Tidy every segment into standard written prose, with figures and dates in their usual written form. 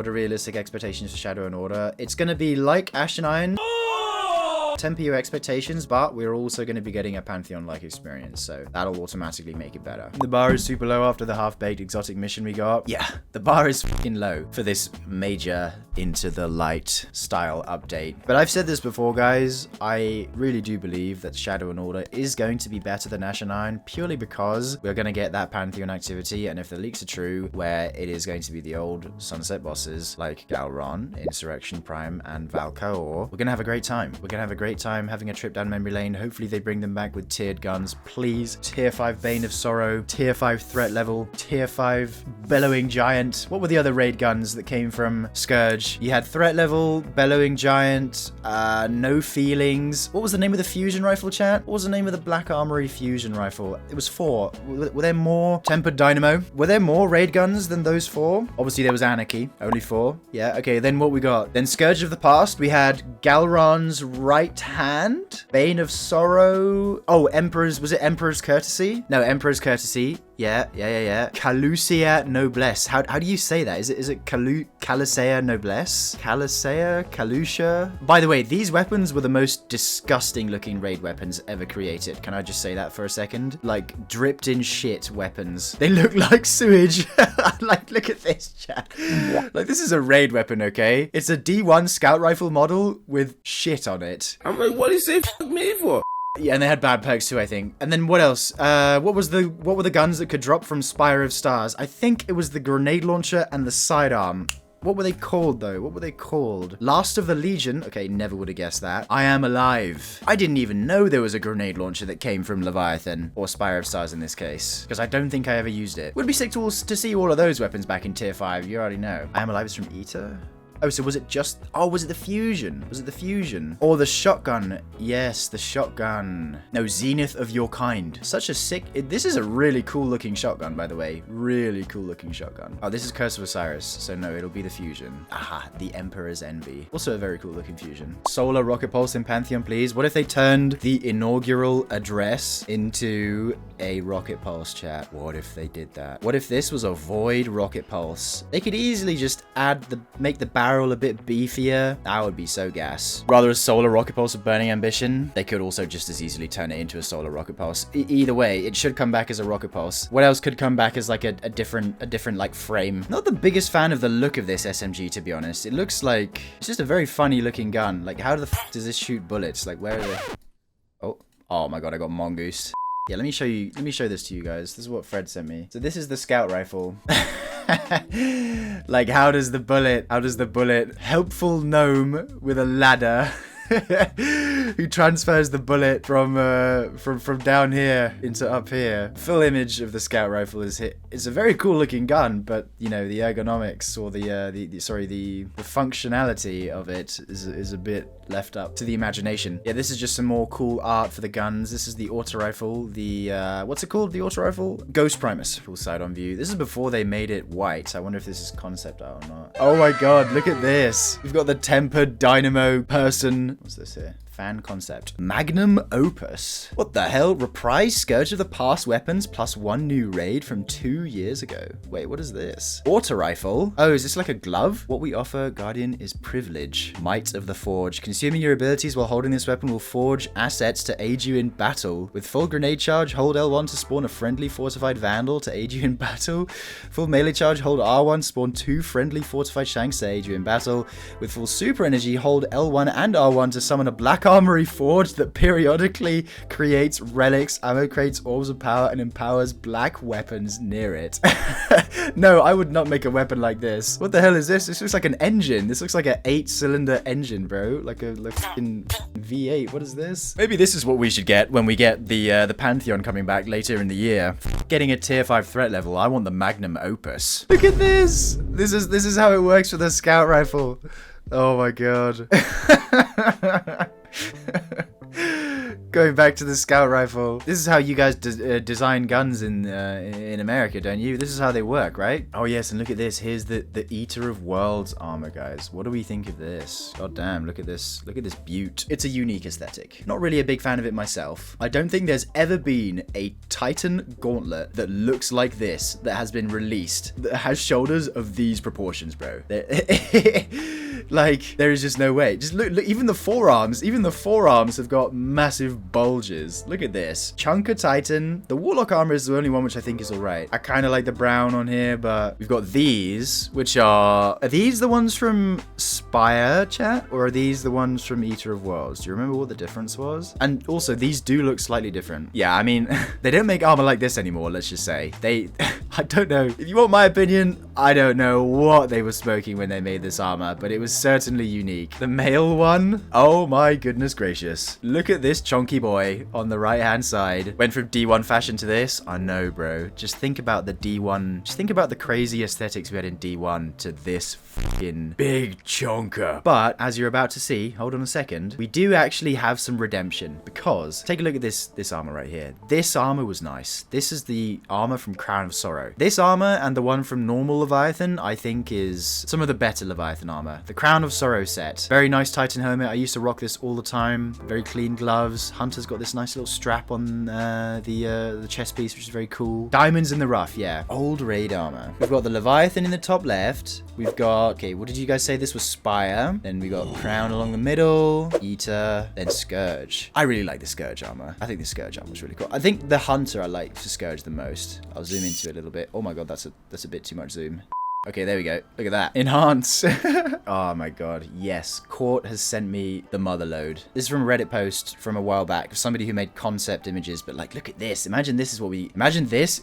What are realistic expectations for Shadow and Order? It's gonna be like Ashen Iron. Temper your expectations, but we're also going to be getting a Pantheon-like experience, so that'll automatically make it better. The bar is super low after the half-baked exotic mission we got. Yeah, the bar is fucking low for this major Into the Light style update. But I've said this before, guys, I really do believe that Shadow and Order is going to be better than Ashen Iron, purely because we're going to get that Pantheon activity, and if the leaks are true, where it is going to be the old Sunset bosses like Galron, Insurrection Prime, and Valkor, we're going to have a great time. We're going to have a great time having a trip down memory lane. Hopefully they bring them back with tiered guns, please. Tier 5 Bane of Sorrow, Tier 5 Threat Level, Tier 5 Bellowing Giant. What were the other raid guns that came from Scourge? You had Threat Level, Bellowing Giant, No Feelings. What was the name of the fusion rifle, chat? What was the name of the Black Armory fusion rifle? It was 4. Were there more? Tempered Dynamo. Were there more raid guns than those 4? Obviously there was Anarchy, only 4. Yeah, okay, then what we got? Then Scourge of the Past, we had Galron's right hand, Bane of Sorrow. Oh, was it Emperor's Courtesy? No, Emperor's Courtesy. Yeah. Calusia Noblesse. How do you say that? Is it Calusea Noblesse? Calusia? By the way, these weapons were the most disgusting looking raid weapons ever created. Can I just say that for a second? Like, dripped in shit weapons. They look like sewage. Like, look at this, chat. Like, this is a raid weapon, okay? It's a D1 scout rifle model with shit on it. I'm like, what is it f me for? Yeah, and they had bad perks too, I think. And then what else? What were the guns that could drop from Spire of Stars? I think it was the grenade launcher and the sidearm. What were they called, though? What were they called? Last of the Legion. Okay, never would have guessed that. I Am Alive. I didn't even know there was a grenade launcher that came from Leviathan, or Spire of Stars in this case, because I don't think I ever used it. Would be sick to see all of those weapons back in Tier 5. You already know. I Am Alive is from Eta? Oh, so was it just... Oh, was it the fusion? Was it the fusion? Or the shotgun? Yes, the shotgun. No, Zenith of Your Kind. Such a sick... This is a really cool looking shotgun, by the way. Really cool looking shotgun. Oh, this is Curse of Osiris. So no, it'll be the fusion. Aha, the Emperor's Envy. Also a very cool looking fusion. Solar Rocket Pulse in Pantheon, please. What if they turned the inaugural address into a Rocket Pulse, chat? What if they did that? What if this was a Void Rocket Pulse? They could easily just make the barrel a bit beefier. That would be so gas. Rather a Solar Rocket Pulse of Burning Ambition. They could also just as easily turn it into a Solar Rocket Pulse. Either way, it should come back as a Rocket Pulse. What else could come back as like a different like frame? Not the biggest fan of the look of this SMG, to be honest. It looks like it's just a very funny looking gun. Like, how the f does this shoot bullets? Like, where are they? Oh my god, I got mongoosed. Yeah, let me show this to you guys. This is what Fred sent me. So this is the scout rifle. Like, how does the bullet, helpful gnome with a ladder, who transfers the bullet from down here into up here. Full image of the scout rifle is hit. It's a very cool looking gun, but you know, the ergonomics or the functionality of it is a bit left up to the imagination. Yeah, this is just some more cool art for the guns. This is the auto rifle, the what's it called? The auto rifle? Ghost Primus, full side on view. This is before they made it white. I wonder if this is concept art or not. Oh my god, look at this. We've got the tempered dynamo person. What's this here? Fan concept. Magnum Opus. What the hell? Reprise Scourge of the Past weapons plus 1 new raid from 2 years ago. Wait, what is this? Auto rifle. Oh, is this like a glove? What we offer, Guardian, is privilege. Might of the Forge. Consuming your abilities while holding this weapon will forge assets to aid you in battle. With full grenade charge, hold L1 to spawn a friendly fortified vandal to aid you in battle. Full melee charge, hold R1, spawn 2 friendly fortified shanks to aid you in battle. With full super energy, hold L1 and R1 to summon a black armory forge that periodically creates relics, ammo crates, orbs of power, and empowers black weapons near it. No, I would not make a weapon like this. What the hell is this? This looks like an engine. This looks like an 8-cylinder engine, bro. Like a fucking V8. What is this? Maybe this is what we should get when we get the Pantheon coming back later in the year. Getting a tier 5 threat level. I want the Magnum Opus. Look at this. This is how it works with a scout rifle. Oh my god. Going back to the scout rifle. This is how you guys design guns in America, don't you? This is how they work, right? Oh yes, and look at this. Here's the Eater of Worlds armor, guys. What do we think of this? God damn, look at this. Look at this beaut. It's a unique aesthetic. Not really a big fan of it myself. I don't think there's ever been a Titan gauntlet that looks like this that has been released that has shoulders of these proportions, bro. Like, there is just no way. Just look, even the forearms have got massive bulges. Look at this. Chunker Titan. The Warlock armor is the only one which I think is alright. I kind of like the brown on here, but we've got these, which are these the ones from Spire, chat? Or are these the ones from Eater of Worlds? Do you remember what the difference was? And also, these do look slightly different. Yeah, I mean, they don't make armor like this anymore, let's just say. I don't know. If you want my opinion, I don't know what they were smoking when they made this armor, but it was certainly unique. The male one, oh my goodness gracious. Look at this chunky boy on the right hand side. Went from D1 fashion to this. I know, bro. Just think about the D1. Just think about the crazy aesthetics we had in D1 to this fucking big chunker. But as you're about to see, hold on a second, we do actually have some redemption, because take a look at this armor right here. This armor was nice. This is the armor from Crown of Sorrow. This armor and the one from normal Leviathan, I think, is some of the better Leviathan armor. The Crown of Sorrow set. Very nice Titan helmet. I used to rock this all the time. Very clean gloves. Hunter's got this nice little strap on the chest piece, which is very cool. Diamonds in the rough, yeah. Old raid armor. We've got the Leviathan in the top left. We've got, okay, what did you guys say? This was Spire. Then we got Crown along the middle. Eater. Then Scourge. I really like the Scourge armor. I think the Scourge armor is really cool. I think the Hunter I like for Scourge the most. I'll zoom into it a little bit. Oh my god, that's a bit too much zoom. Okay, there we go. Look at that. Enhance. Oh my god. Yes. Court has sent me the mother load. This is from a Reddit post from a while back. Somebody who made concept images, but like, look at this. Imagine this is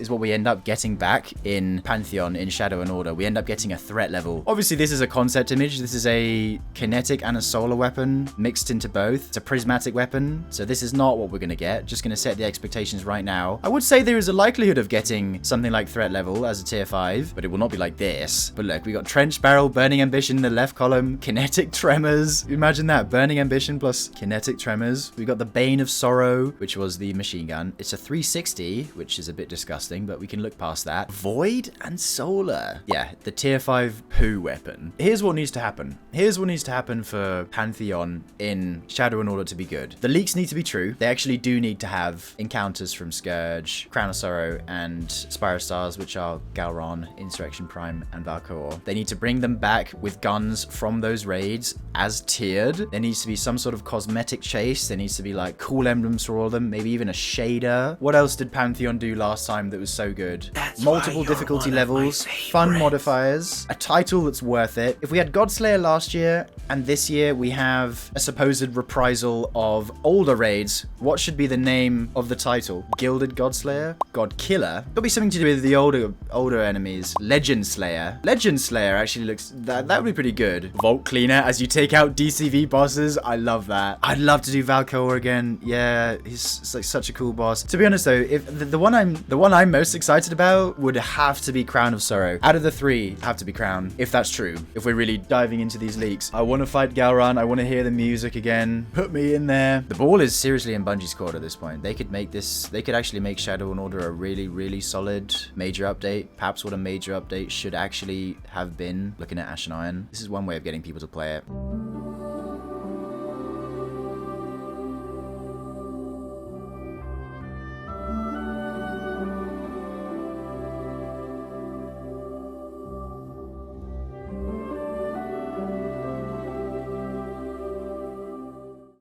what we end up getting back in Pantheon in Shadow and Order. We end up getting a threat level. Obviously, this is a concept image. This is a kinetic and a solar weapon mixed into both. It's a prismatic weapon. So this is not what we're going to get. Just going to set the expectations right now. I would say there is a likelihood of getting something like threat level as a tier 5, but it will not be like this. But look, we got Trench Barrel, Burning Ambition in the left column, Kinetic Tremors. Imagine that, Burning Ambition plus Kinetic Tremors. We got the Bane of Sorrow, which was the machine gun. It's a 360, which is a bit disgusting, but we can look past that. Void and Solar. Yeah, the tier 5 poo weapon. Here's what needs to happen. Here's what needs to happen for Pantheon in Shadow and Order to be good. The leaks need to be true. They actually do need to have encounters from Scourge, Crown of Sorrow, and Spyro Stars, which are Galron, Insurrection Prime, and Valkor. They need to bring them back with guns from those raids as tiered. There needs to be some sort of cosmetic chase. There needs to be like cool emblems for all of them, maybe even a shader. What else did Pantheon do last time that was so good? Multiple difficulty levels, fun modifiers, a title that's worth it. If we had Godslayer last year and this year we have a supposed reprisal of older raids, what should be the name of the title? Gilded Godslayer? Godkiller? There'll be something to do with the older enemies. Legend Slayer. Legend Slayer actually looks, that would be pretty good. Vault Cleaner as you take out DCV bosses. I love that. I'd love to do Valkor again. Yeah, he's like such a cool boss. To be honest though, if the one I'm most excited about would have to be Crown of Sorrow. Out of the 3, have to be Crown, if that's true. If we're really diving into these leaks. I want to fight Galran. I want to hear the music again. Put me in there. The ball is seriously in Bungie's court at this point. They could make this, they could actually make Shadow and Order a really, really solid major update. Perhaps what a major update should actually have been, looking at Ashen Iron. This is one way of getting people to play it.